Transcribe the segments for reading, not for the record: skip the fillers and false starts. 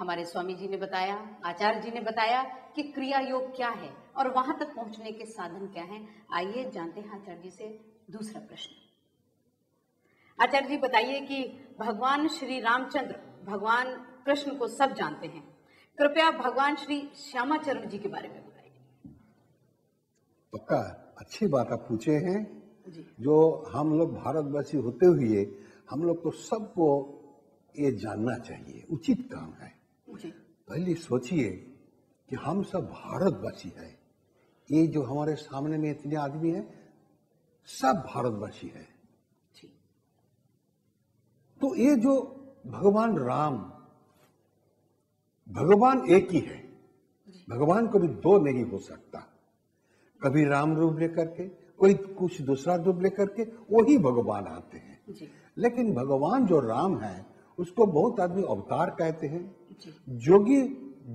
हमारे स्वामी जी ने बताया, आचार्य जी ने बताया कि क्रिया योग क्या है और वहां तक पहुंचने के साधन क्या हैं। आइए जानते हैं आचार्य जी से दूसरा प्रश्न। आचार्य जी बताइए कि भगवान श्री रामचंद्र भगवान कृष्ण को सब जानते हैं, कृपया भगवान श्री श्यामाचरण जी के बारे में बताइए। पक्का अच्छी बात आप पूछे हैं जी। जो हम लोग भारतवासी होते हुए हम लोग को सबको ये जानना चाहिए, उचित काम है। जी। पहले सोचिए कि हम सब भारतवासी हैं। ये जो हमारे सामने में इतने आदमी हैं सब भारतवासी हैं। तो ये जो भगवान राम, भगवान एक ही है, भगवान कभी दो नहीं हो सकता। कभी राम रूप लेकर के, कोई कुछ दूसरा रूप लेकर के, वही भगवान आते हैं। जी। लेकिन भगवान जो राम है उसको बहुत आदमी अवतार कहते हैं। जी।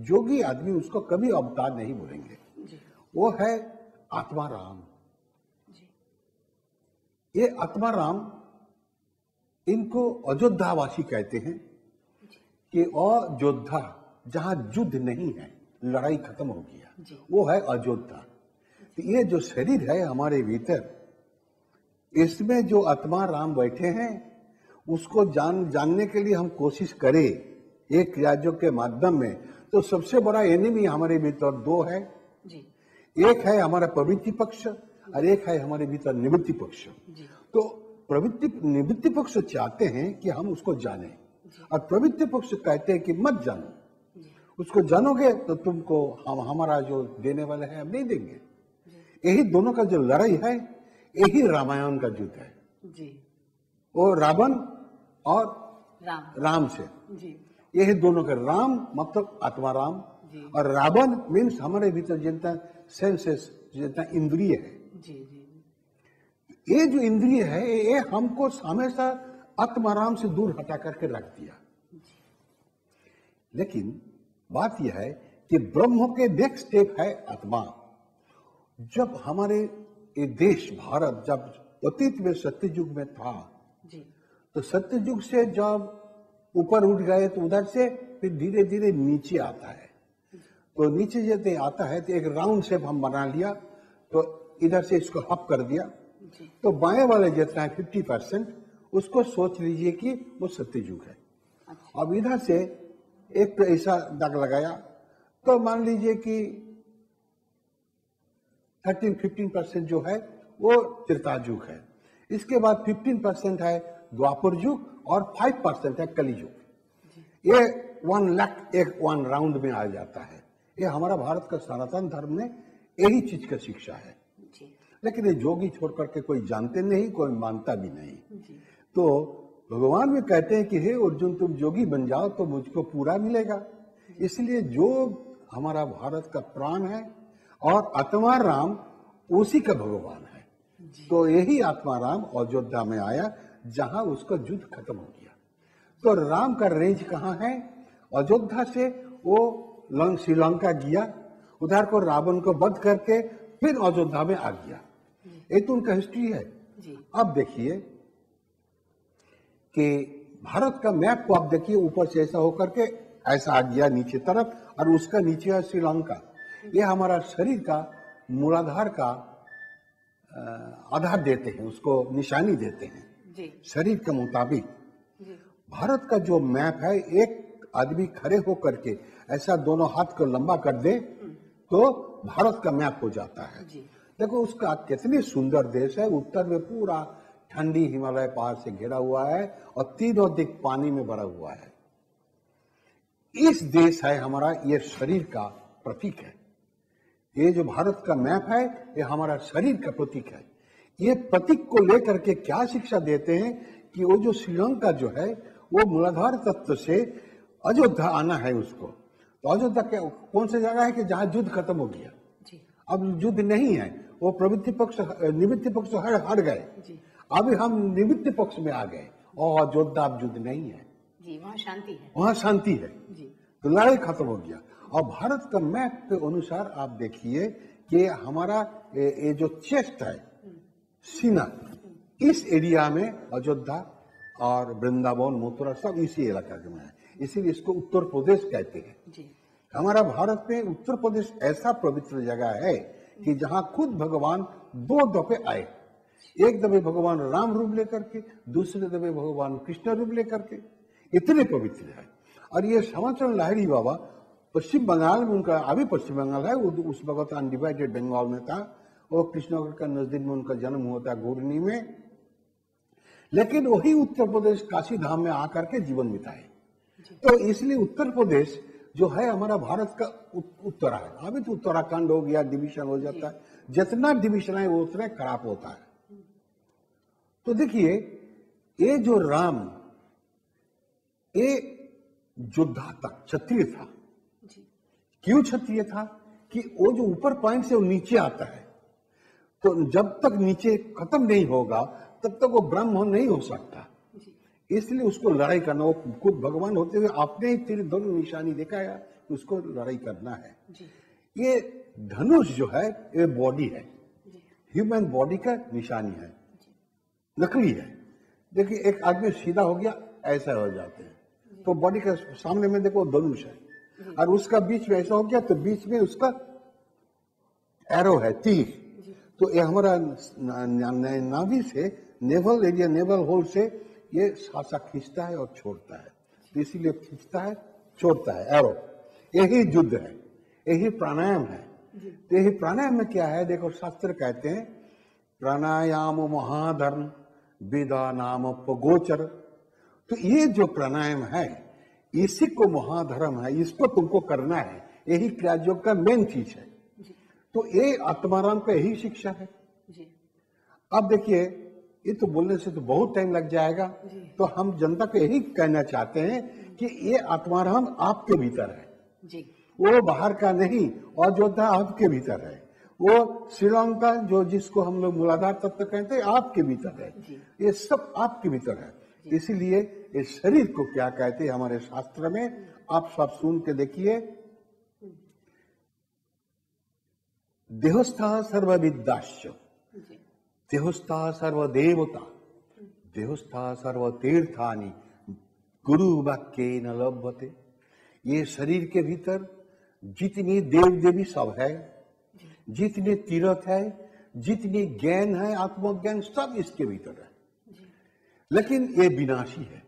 जोगी आदमी उसको कभी अवतार नहीं बोलेंगे। जी। वो है आत्मा राम। जी। ये आत्मा राम, इनको अयोध्यावासी कहते हैं कि अयोध्या जहां युद्ध नहीं है, लड़ाई खत्म हो गया, वो है अयोध्या। तो ये जो शरीर है हमारे भीतर, इसमें जो आत्मा राम बैठे हैं उसको जानने के लिए हम कोशिश करें एक क्रियायोग के माध्यम में, तो सबसे बड़ा एनिमी हमारे भीतर दो है। जी। एक है हमारा प्रवृत्ति पक्ष और एक है हमारे भीतर निवृत्ति पक्ष। तो निवृत्ति पक्ष चाहते हैं कि हम उसको जानें और प्रवृत्ति पक्ष कहते हैं कि मत जानो। उसको जानोगे तो तुमको हमारा जो देने वाले हैं हम नहीं देंगे। यही दोनों का जो लड़ाई है, यही रामायण का युद्ध है। वो रावण और राम से, यही दोनों का, राम मतलब आत्मा राम और रावण मीन्स हमारे भीतर जितना सेंसेस, जितना इंद्रिय है। ये जो इंद्रिय है ये हमको हमेशा आत्माराम से दूर हटा करके रख दिया। लेकिन बात यह है कि ब्रह्म के नेक्स्ट स्टेप है आत्मा। जब हमारे ये देश भारत जब अतीत में सत्ययुग में था, तो सत्ययुग से जब ऊपर उठ गए तो उधर से फिर धीरे धीरे नीचे आता है। तो नीचे जब आता है तो एक राउंड शेप हम बना लिया, तो इधर से इसको हप कर दिया। तो बाएं वाले जितना है 50%, उसको सोच लीजिए कि वो सत्ययुग है। अब इधर से एक तो ऐसा दाग लगाया, तो मान लीजिए कि 13-15% जो है वो त्रेतायुग है। इसके बाद 15% है द्वापर युग और 5% है कलियुग। ये 1 लाख एक 1 राउंड में आ जाता है। ये हमारा भारत का सनातन धर्म में यही चीज का शिक्षा है। लेकिन ये जोगी छोड़ करके कोई जानते नहीं, कोई मानता भी नहीं। तो भगवान भी कहते हैं कि हे अर्जुन, तुम जोगी बन जाओ तो मुझको पूरा मिलेगा। इसलिए जो हमारा भारत का प्राण है और आत्मा राम उसी का भगवान है। तो यही आत्मा राम अयोध्या में आया जहां उसका युद्ध खत्म हो गया। तो राम का रेंज कहाँ है? अयोध्या से वो श्रीलंका गया, उधर को रावण को वध करके फिर अयोध्या में आ गया। ये तो उनका हिस्ट्री है। अब देखिए कि भारत का मैप को आप देखिए, ऊपर से ऐसा होकर के ऐसा आ गया नीचे तरफ, और उसका नीचे है श्रीलंका। ये हमारा शरीर का मूलाधार का आधार देते हैं, उसको निशानी देते हैं शरीर के मुताबिक। भारत का जो मैप है, एक आदमी खड़े होकर के ऐसा दोनों हाथ को लंबा कर दे तो भारत का मैप हो जाता है। देखो उसका कितनी सुंदर देश है। उत्तर में पूरा ठंडी हिमालय पहाड़ से घिरा हुआ है और तीनों दिक पानी में भरा हुआ है। इस देश है हमारा, ये शरीर का प्रतीक है। ये जो भारत का मैप है ये हमारा शरीर का प्रतीक है। ये प्रतीक को लेकर के क्या शिक्षा देते हैं कि वो जो श्रीलंका जो है वो मूलाधार तत्व से अयोध्या आना है उसको। तो अयोध्या कौन सी जगह है कि जहां युद्ध खत्म हो गया। अब युद्ध नहीं है, वो प्रवृत्ति पक्ष निवृत्ति पक्ष हट गए। अभी हम निवृत्ति पक्ष में आ गए और अयोध्या अब युद्ध नहीं है, वहाँ शांति है। वहाँ शांति है। तो लड़ाई खत्म हो गया। और भारत का मैप के अनुसार आप देखिए कि हमारा ये जो चेस्ट है, सीना, इस एरिया में अयोध्या और वृंदावन मथुरा सब इसी इलाका में है। इसीलिए इसको उत्तर प्रदेश कहते हैं। जी। हमारा भारत में उत्तर प्रदेश ऐसा पवित्र जगह है कि जहां खुद भगवान 2 दफे आए। एक दफे भगवान राम रूप लेकर के, दूसरे दफे भगवान कृष्ण रूप लेकर के। इतने पवित्र है। और ये श्यामाचरण लाहिड़ी बाबा पश्चिम बंगाल में, उनका अभी पश्चिम बंगाल है, उस वक्त अनडिवाइडेड बंगाल में था, और कृष्णनगर का नजदीक में उनका जन्म हुआ था, घूर्णी में। लेकिन वही उत्तर प्रदेश काशी धाम में आकर के जीवन बिताए। तो इसलिए उत्तर प्रदेश जो है हमारा भारत का उत्तराखंड, अभी तो उत्तराखंड हो गया, डिवीजन हो जाता है। जितना डिवीजन है वो उतना खराब होता है। तो देखिए, ये जो राम, ये योद्धा था, क्षत्रिय था। क्यों क्षत्रिय था? कि वो जो ऊपर पॉइंट से वो नीचे आता है, तो जब तक नीचे खत्म नहीं होगा तब तक वो ब्रह्म नहीं हो सकता। इसलिए उसको लड़ाई करना, वो खुद भगवान होते हुए आपने ही तीर दोनों निशानी दिखाया कि उसको लड़ाई करना है। ये धनुष जो है ये बॉडी है, ह्यूमन बॉडी का निशानी है, नकली है। देखिए, एक आदमी सीधा हो गया ऐसा हो जाते हैं, तो बॉडी का सामने में देखो धनुष है, और उसका बीच में ऐसा हो गया तो बीच में उसका एरो है, तीर। तो ये हमारा नाभि से, नेवल एरिया, नेवल होल से ये सांसा खींचता है और छोड़ता है। तो इसीलिए खींचता है, छोड़ता है, एरो। यही युद्ध है, यही प्राणायाम है। तो यही प्राणायाम में क्या है, देखो शास्त्र कहते हैं प्राणायाम महाधर्म वेदा नाम गोचर। तो ये जो प्राणायाम है इसी को महाधर्म है, इसको तुमको करना है, यही क्रिया योग का मेन चीज है। तो ये आत्माराम का यही शिक्षा है। अब देखिए, ये तो बोलने से तो बहुत टाइम लग जाएगा, तो हम जनता को यही कहना चाहते हैं कि ये आत्माराम आपके भीतर है, वो बाहर का नहीं। अयोध्या आपके भीतर है, वो श्रीलंका जो जिसको हम लोग मूलाधार तत्व कहते हैं आपके भीतर है, ये सब आपके भीतर है। इसीलिए इस शरीर को क्या कहते हैं हमारे शास्त्र में, आप सब सुन के देखिए। देहस्था सर्वविद्याश्च, देहस्था सर्वदेवता, देहस्था सर्वतीर्थानि गुरु वाक्येन लभ्यते। ये शरीर के भीतर जितनी देव देवी सब है, जितने तीर्थ है, जितनी ज्ञान है, आत्मज्ञान सब इसके भीतर है। लेकिन ये विनाशी है।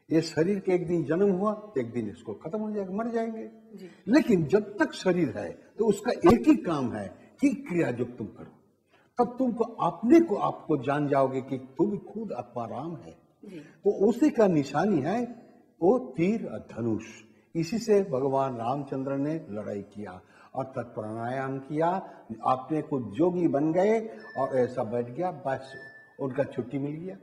ये शरीर के एक दिन जन्म हुआ, एक दिन इसको खत्म हो जाएगा, मर जाएंगे। लेकिन जब तक शरीर है तो उसका एक ही काम है कि क्रिया जो तुम करो, तब तुमको अपने को आपको जान जाओगे कि तुम खुद आत्माराम है। तो उसी का निशानी है वो तीर और धनुष। इसी से भगवान रामचंद्र ने लड़ाई किया और तत्प्राणायाम किया, अपने को जोगी बन गए और ऐसा बैठ गया, बस उनका छुट्टी मिल गया।